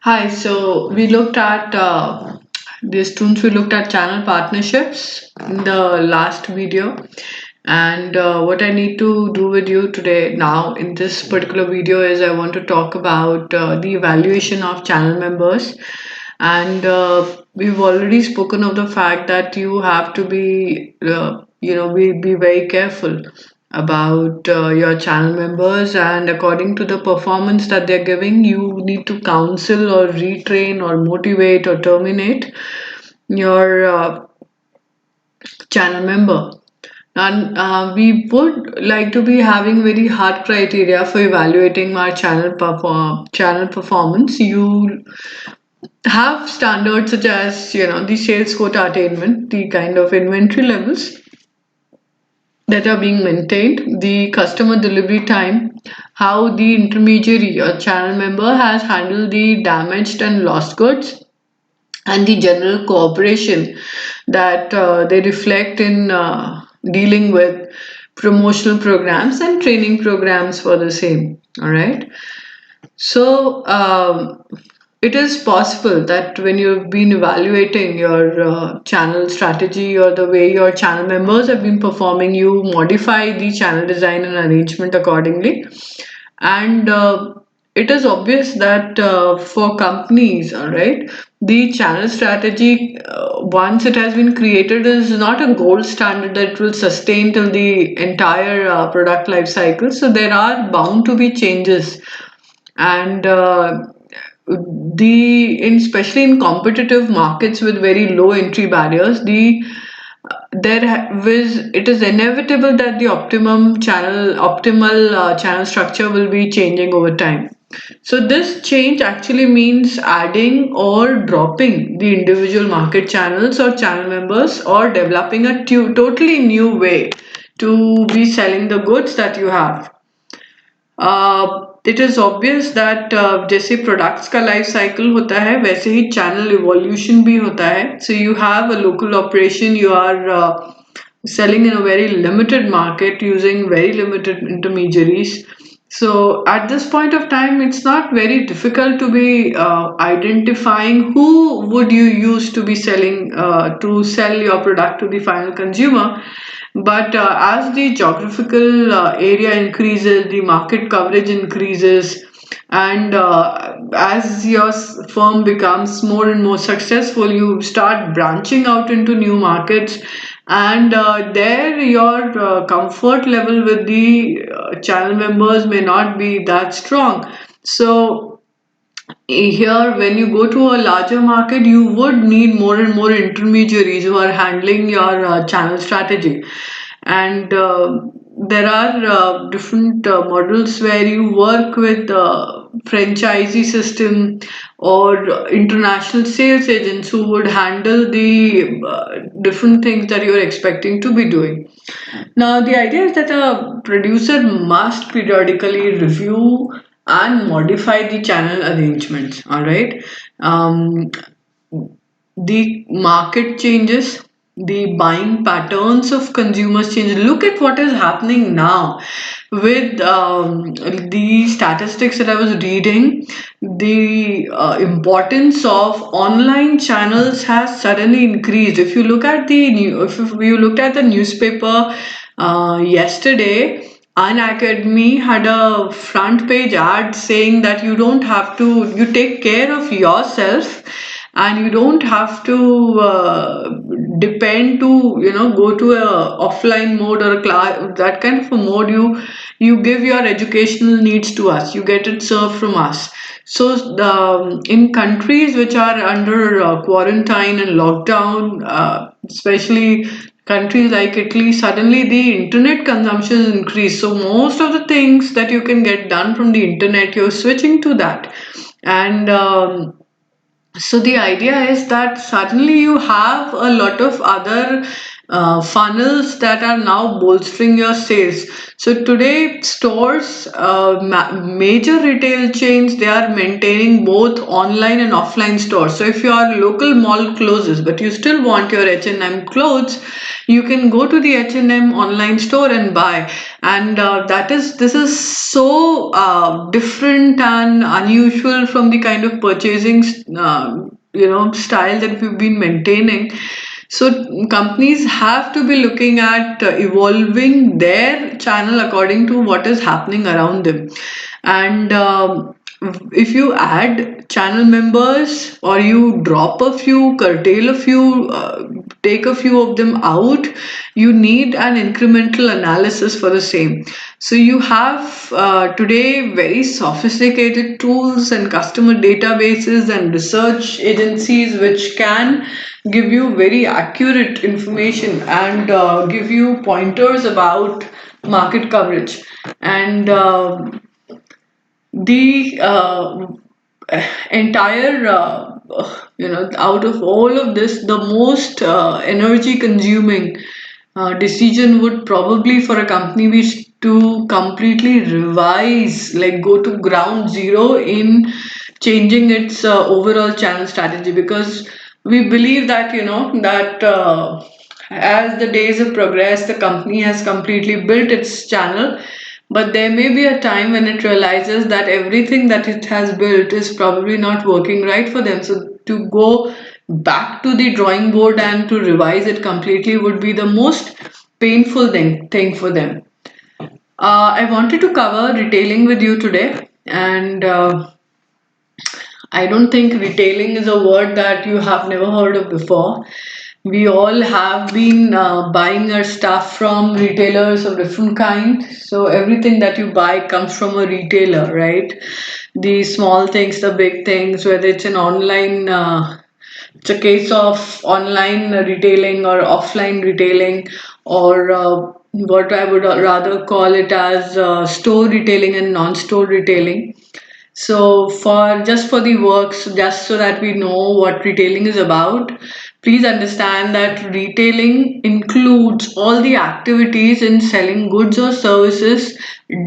Hi, so we looked at the students, we looked at channel partnerships in the last video. And what I need to do with you today now in this particular video is I want to talk about the evaluation of channel members. And we've already spoken of the fact that you have to be very careful about your channel members, and according to the performance that they're giving, you need to counsel or retrain or motivate or terminate your channel member. And we would like to be having very hard criteria for evaluating our channel performance. You have standards such as the sales quota attainment, the kind of inventory levels that are being maintained, the customer delivery time, how the intermediary or channel member has handled the damaged and lost goods, and the general cooperation that they reflect in dealing with promotional programs and training programs for the same. All right. So it is possible that when you've been evaluating your channel strategy or the way your channel members have been performing, you modify the channel design and arrangement accordingly. And it is obvious that for companies, all right, the channel strategy, once it has been created, is not a gold standard that will sustain till the entire product life cycle. So there are bound to be changes, and especially in competitive markets with very low entry barriers, it is inevitable that the optimal channel structure will be changing over time. So this change actually means adding or dropping the individual market channels or channel members, or developing a totally new way to be selling the goods that you have. It is obvious that जैसे products का life cycle होता है, वैसे ही channel evolution भी होता है. So you have a local operation, you are selling in a very limited market using very limited intermediaries. So at this point of time, it's not very difficult to be identifying who would you use to be selling to sell your product to the final consumer. But as the geographical area increases, the market coverage increases, and as your firm becomes more and more successful, you start branching out into new markets, and there your comfort level with the channel members may not be that strong. So here, when you go to a larger market, you would need more and more intermediaries who are handling your channel strategy. And there are different models where you work with franchisee system or international sales agents who would handle the different things that you're expecting to be doing. Now, the idea is that a producer must periodically review and modify the channel arrangements. All right. The market changes, the buying patterns of consumers change. Look at what is happening now with the statistics that I was reading. The importance of online channels has suddenly increased. If you look at if you looked at the newspaper yesterday, an academy had a front page ad saying that you take care of yourself, and you don't have to depend to go to a offline mode or a class, that kind of a mode. You give your educational needs to us, you get it served from us. So in countries which are under quarantine and lockdown, especially countries like Italy, suddenly the internet consumption increased. So most of the things that you can get done from the internet, you're switching to that. And so the idea is that suddenly you have a lot of other funnels that are now bolstering your sales. So today, stores, major retail chains, they are maintaining both online and offline stores. So if your local mall closes, but you still want your H&M clothes, you can go to the H&M online store and buy. And this is so different and unusual from the kind of purchasing style that we've been maintaining. So companies have to be looking at evolving their channel according to what is happening around them. And if you add channel members, or you drop a few, curtail a few, take a few of them out, you need an incremental analysis for the same. So you have today very sophisticated tools and customer databases and research agencies which can give you very accurate information and give you pointers about market coverage. And the entire out of all of this, the most energy consuming decision would probably for a company be to completely revise, like go to ground zero in changing its overall channel strategy, because we believe that as the days have progressed, the company has completely built its channel, but there may be a time when it realizes that everything that it has built is probably not working right for them. So to go back to the drawing board and to revise it completely would be the most painful thing for them. I wanted to cover retailing with you today, and I don't think retailing is a word that you have never heard of before. We all have been buying our stuff from retailers of different kind. So everything that you buy comes from a retailer, right? The small things, the big things, whether it's an online, it's a case of online retailing or offline retailing, or what I would rather call it as store retailing and non-store retailing. So for the works, just so that we know what retailing is about, please understand that retailing includes all the activities in selling goods or services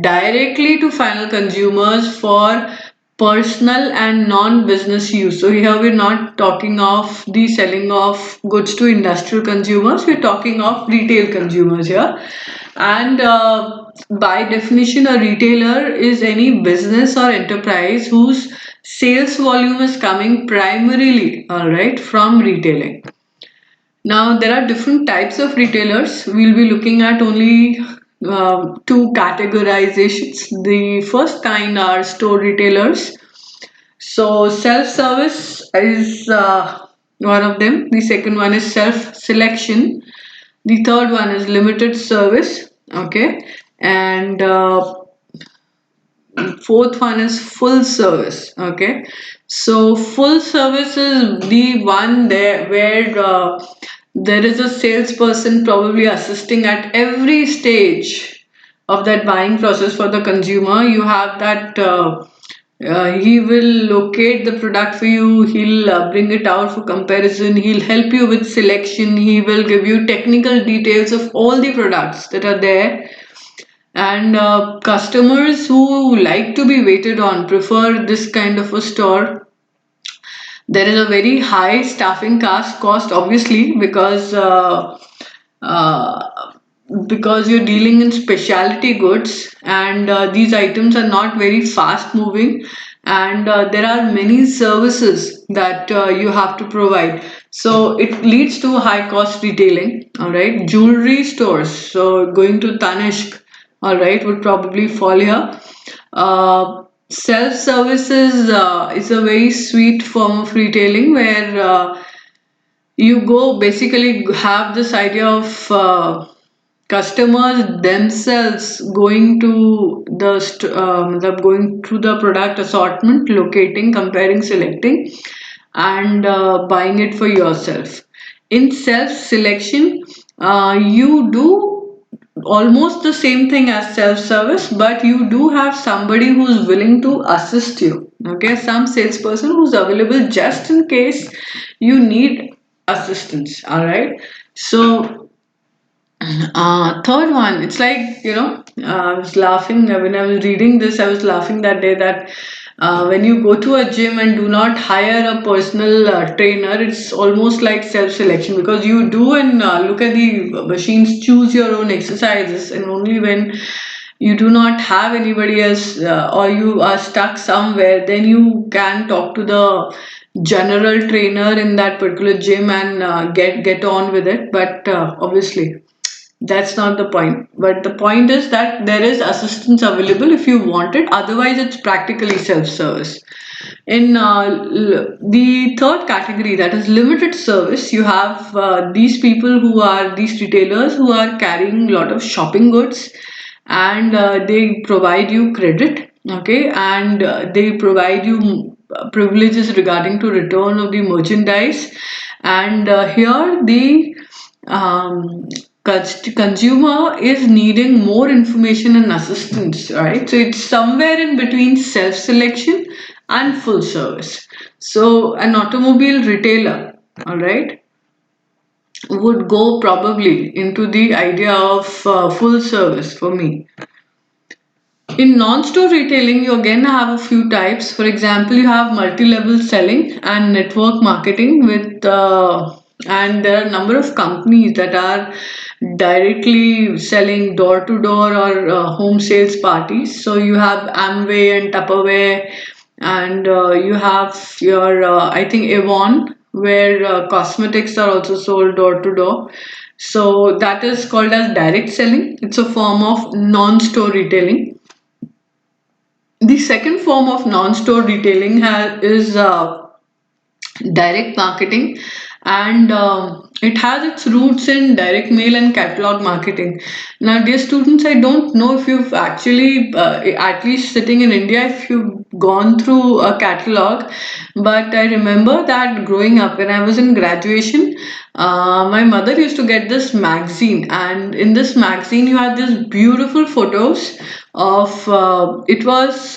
directly to final consumers for personal and non-business use. So here we're not talking of the selling of goods to industrial consumers, we're talking of retail consumers here. And by definition, a retailer is any business or enterprise whose sales volume is coming primarily, all right, from retailing. Now, there are different types of retailers. We'll be looking at only two categorizations. The first kind are store retailers. So, self service is one of them. The second one is self selection. The third one is limited service. Okay. And fourth one is full service. Okay. So, full service is the one there where there is a salesperson probably assisting at every stage of that buying process for the consumer. You have that he will locate the product for you, he'll bring it out for comparison, he'll help you with selection, he will give you technical details of all the products that are there. And customers who like to be waited on prefer this kind of a store. There is a very high staffing cost, obviously, uh, because you're dealing in specialty goods, and these items are not very fast moving, and there are many services that you have to provide. So it leads to high cost retailing. All right, jewelry stores. So going to Tanishq, all right, would probably fall here. Self services is a very sweet form of retailing where you go basically have this idea of customers themselves going to going through the product assortment, locating, comparing, selecting, and buying it for yourself. In self selection, you do almost the same thing as self service, but you do have somebody who's willing to assist you. Okay, some salesperson who's available just in case you need assistance. All right, so Third one, it's like, I was laughing when I was reading this. I was laughing that day that when you go to a gym and do not hire a personal trainer, it's almost like self-selection, because you do and look at the machines, choose your own exercises, and only when you do not have anybody else or you are stuck somewhere, then you can talk to the general trainer in that particular gym and get on with it. But obviously that's not the point. But the point is that there is assistance available if you want it. Otherwise, it's practically self-service. In the third category, that is limited service, you have these people who are these retailers who are carrying a lot of shopping goods, and they provide you credit, okay, and they provide you privileges regarding to return of the merchandise, and here the um, consumer is needing more information and assistance, right? So it's somewhere in between self-selection and full service. So an automobile retailer, all right, would go probably into the idea of full service for me. In non-store retailing, you again have a few types. For example, you have multi-level selling and network marketing and there are a number of companies that are directly selling door to door or home sales parties. So you have Amway and Tupperware, and you have your I think Avon, where cosmetics are also sold door to door. So that is called as direct selling. It's a form of non-store retailing. The second form of non-store retailing is direct marketing, and it has its roots in direct mail and catalog marketing. Now, dear students, I don't know if you've actually, at least sitting in India, if you've gone through a catalog, but I remember that growing up when I was in graduation, my mother used to get this magazine, and in this magazine, you had these beautiful photos of it was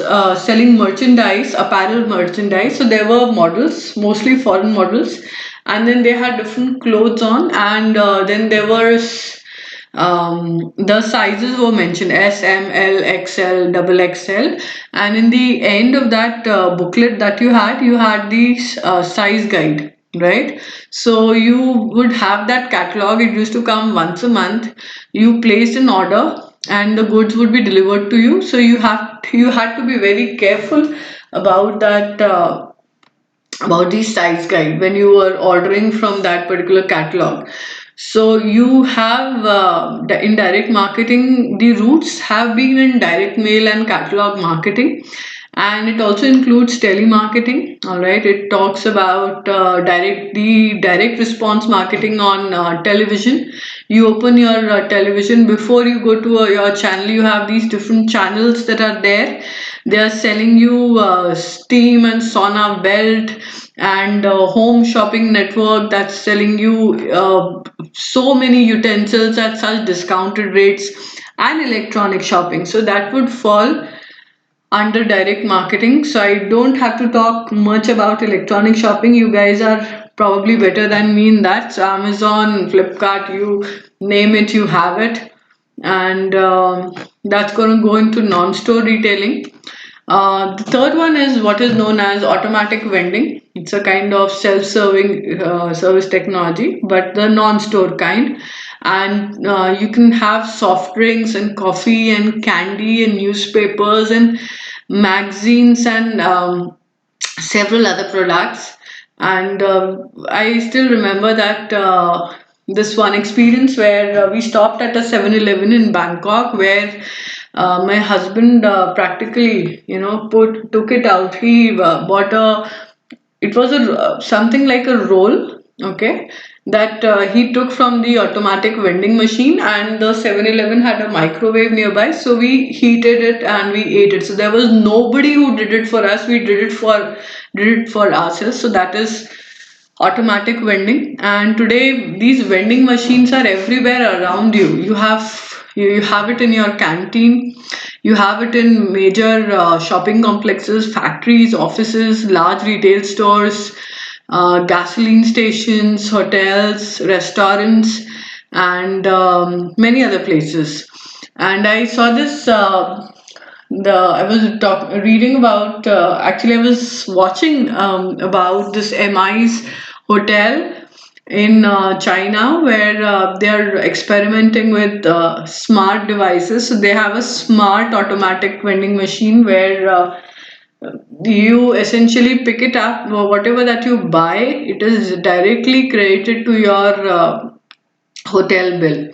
selling merchandise, apparel merchandise. So there were models, mostly foreign models, and then they had different clothes on, and then there was the sizes were mentioned: S, M, L, XL, double XL, and in the end of that booklet that you had the size guide. Right, so you would have that catalog. It used to come once a month. You placed an order, and the goods would be delivered to you. So you had to be very careful about that. About the size guide when you were ordering from that particular catalog. So you have the indirect marketing. The roots have been in direct mail and catalog marketing, and it also includes telemarketing. All right, it talks about direct response marketing on television. You open your television before you go to your channel. You have these different channels that are there. They are selling you steam and sauna belt, and home shopping network that's selling you so many utensils at such discounted rates, and electronic shopping. So that would fall under direct marketing. So I don't have to talk much about electronic shopping. You guys are probably better than me in that. So Amazon, Flipkart, you name it, you have it. And that's going to go into non-store retailing. The third one is what is known as automatic vending. It's a kind of self-serving service technology, but the non-store kind. And you can have soft drinks and coffee and candy and newspapers and magazines and several other products. And I still remember that this one experience where we stopped at a 7-Eleven in Bangkok, where my husband practically, put took it out. He bought a, it was a something like a roll, okay, that he took from the automatic vending machine, and the 7-Eleven had a microwave nearby, so we heated it and we ate it. So there was nobody who did it for us. We did it for ourselves. So that is automatic vending. And today these vending machines are everywhere around you. You have it in your canteen. You have it in major shopping complexes, factories, offices, large retail stores, gasoline stations, hotels, restaurants, and many other places. And I saw this. I was reading about. Actually, I was watching about this MI's hotel in China, where they are experimenting with smart devices. So they have a smart automatic vending machine where you essentially pick it up, whatever that you buy, it is directly credited to your hotel bill.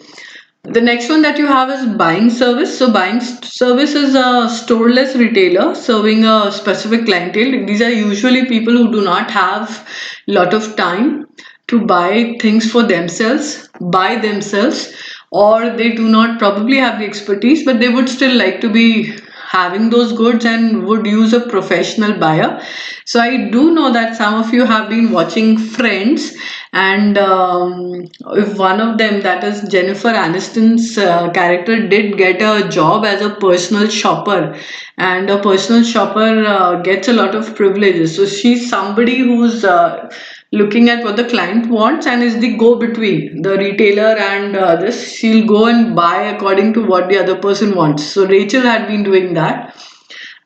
The next one that you have is buying service. So buying service is a storeless retailer serving a specific clientele. These are usually people who do not have a lot of time to buy things for themselves, by themselves, or they do not probably have the expertise, but they would still like to be having those goods and would use a professional buyer. So I do know that some of you have been watching Friends, and if one of them, that is Jennifer Aniston's character, did get a job as a personal shopper, and a personal shopper gets a lot of privileges. So she's somebody who's looking at what the client wants and is the go between the retailer and this. She'll go and buy according to what the other person wants. So Rachel had been doing that.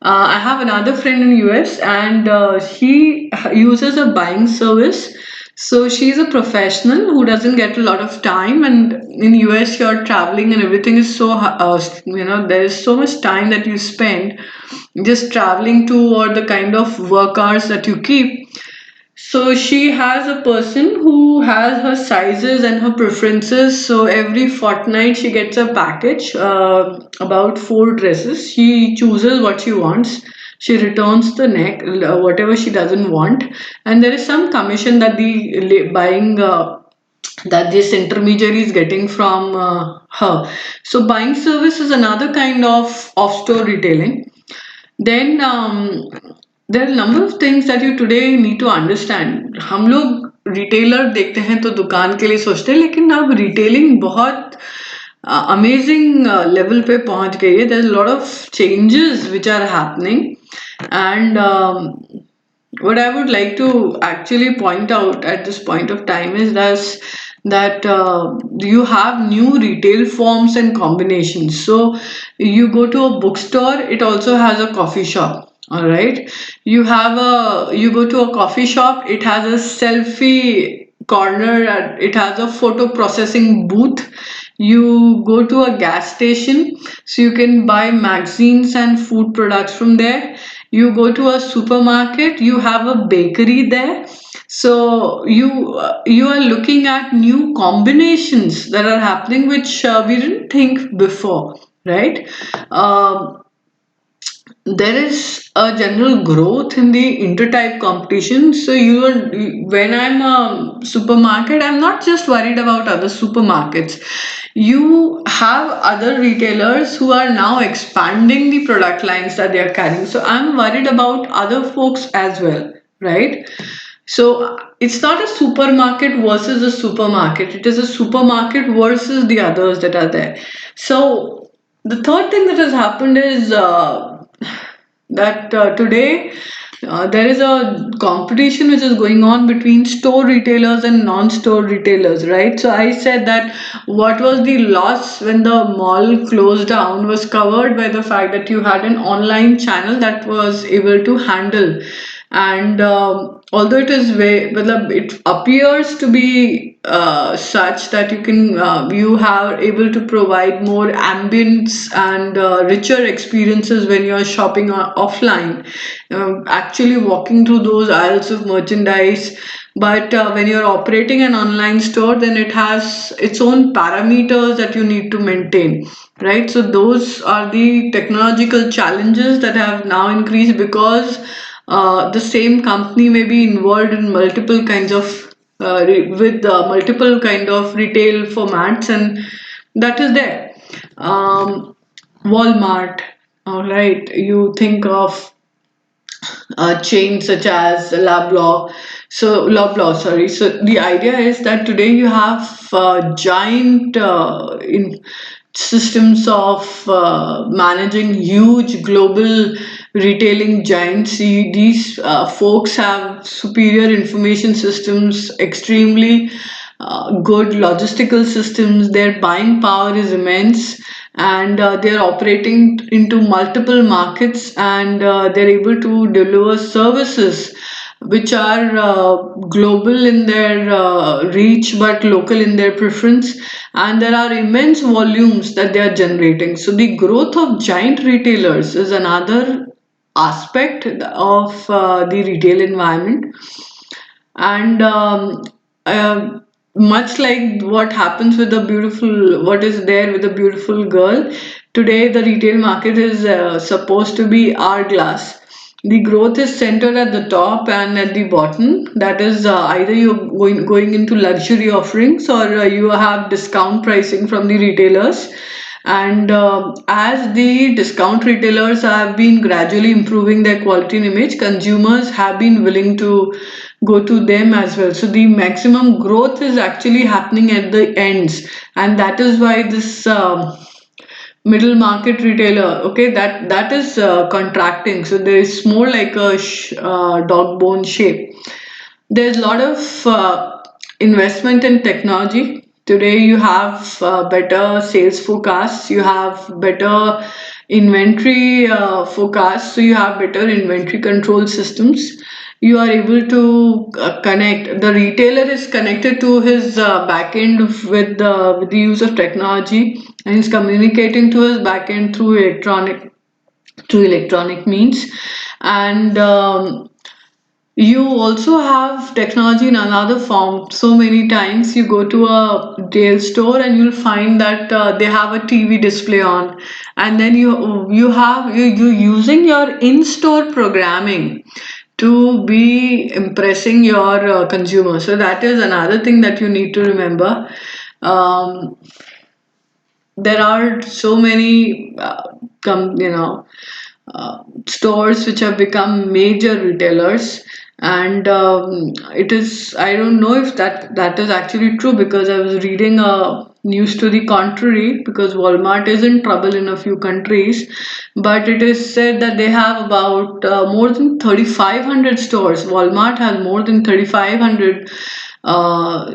I have another friend in US, and she uses a buying service. So she's a professional who doesn't get a lot of time, and in US you're traveling and everything is so there is so much time that you spend just traveling to, or the kind of work hours that you keep. So she has a person who has her sizes and her preferences. So every fortnight she gets a package, about 4 dresses. She chooses what she wants. She returns the neck, whatever she doesn't want, and there is some commission that the buying that this intermediary is getting from her. So buying service is another kind of off-store retailing. Then there are a number of things that you today need to understand. हम लोग retailer देखते हैं तो दुकान के लिए सोचते हैं, लेकिन अब रिटेलिंग बहुत अमेजिंग लेवल पे पहुंच गई है. There's a lot of changes which are happening, and what I would like to actually point out at this point of time is that you have new retail forms and combinations. So you go to a bookstore, it also has a coffee shop. All right, you go to a coffee shop, it has a selfie corner, it has a photo processing booth. You go to a gas station, so you can buy magazines and food products from there. You go to a supermarket, you have a bakery there. So you are looking at new combinations that are happening, which we didn't think before, right? There is a general growth in the intertype competition. So when I'm a supermarket, I'm not just worried about other supermarkets. You have other retailers who are now expanding the product lines that they are carrying. So I'm worried about other folks as well, right? So it's not a supermarket versus a supermarket. It is a supermarket versus the others that are there. So the third thing that has happened is that today there is a competition which is going on between store retailers and non-store retailers, right? So I said that what was the loss when the mall closed down was covered by the fact that you had an online channel that was able to handle. And although it appears to be such that you are able to provide more ambience and richer experiences when you are shopping offline, actually walking through those aisles of merchandise. But when you're operating an online store, then it has its own parameters that you need to maintain, right? So those are the technological challenges that have now increased, because the same company may be involved in multiple kinds of with multiple kind of retail formats, and that is there. Walmart, all right, you think of chains such as Loblaw, sorry. So the idea is that today you have giant in systems of managing huge global retailing giants. These folks have superior information systems, extremely good logistical systems. Their buying power is immense, and they're operating into multiple markets, and they're able to deliver services which are global in their reach but local in their preference, and there are immense volumes that they are generating. So the growth of giant retailers is another aspect of the retail environment. And much like what happens with the beautiful, what is there with a beautiful girl, today the retail market is supposed to be hourglass. The growth is centered at the top and at the bottom. That is, either you're going into luxury offerings, or you have discount pricing from the retailers. And as the discount retailers have been gradually improving their quality and image, consumers have been willing to go to them as well. So the maximum growth is actually happening at the ends, and that is why this middle market retailer, okay, that is contracting. So there is more like a dog bone shape. There's a lot of investment in technology. Today you have better sales forecasts, you have better inventory forecasts, so you have better inventory control systems. You are able to connect, the retailer is connected to his backend with the use of technology, and he's communicating to his backend through electronic means. And you also have technology in another form. So many times you go to a retail store and you'll find that they have a TV display on, and then you using your in-store programming to be impressing your consumer. So that is another thing that you need to remember. Um, there are so many stores which have become major retailers, and it is, I don't know if that is actually true, because I was reading a news to the contrary, because Walmart is in trouble in a few countries, but it is said that they have about more than 3,500 stores. Walmart has more than 3,500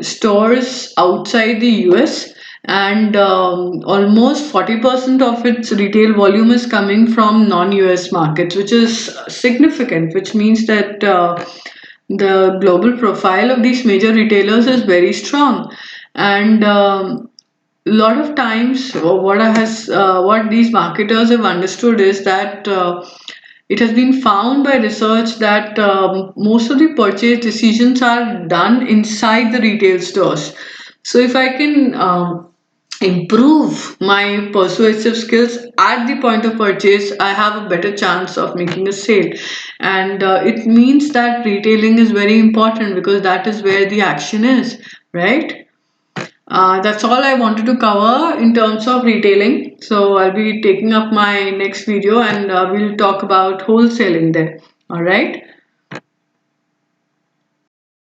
stores outside the US, and almost 40% of its retail volume is coming from non-US markets, which is significant, which means that the global profile of these major retailers is very strong. And a lot of times what these marketers have understood is that it has been found by research that most of the purchase decisions are done inside the retail stores. So if I can improve my persuasive skills at the point of purchase, I have a better chance of making a sale. And it means that retailing is very important, because that is where the action is, right? That's all I wanted to cover in terms of retailing. So I'll be taking up my next video, and we'll talk about wholesaling then. All right.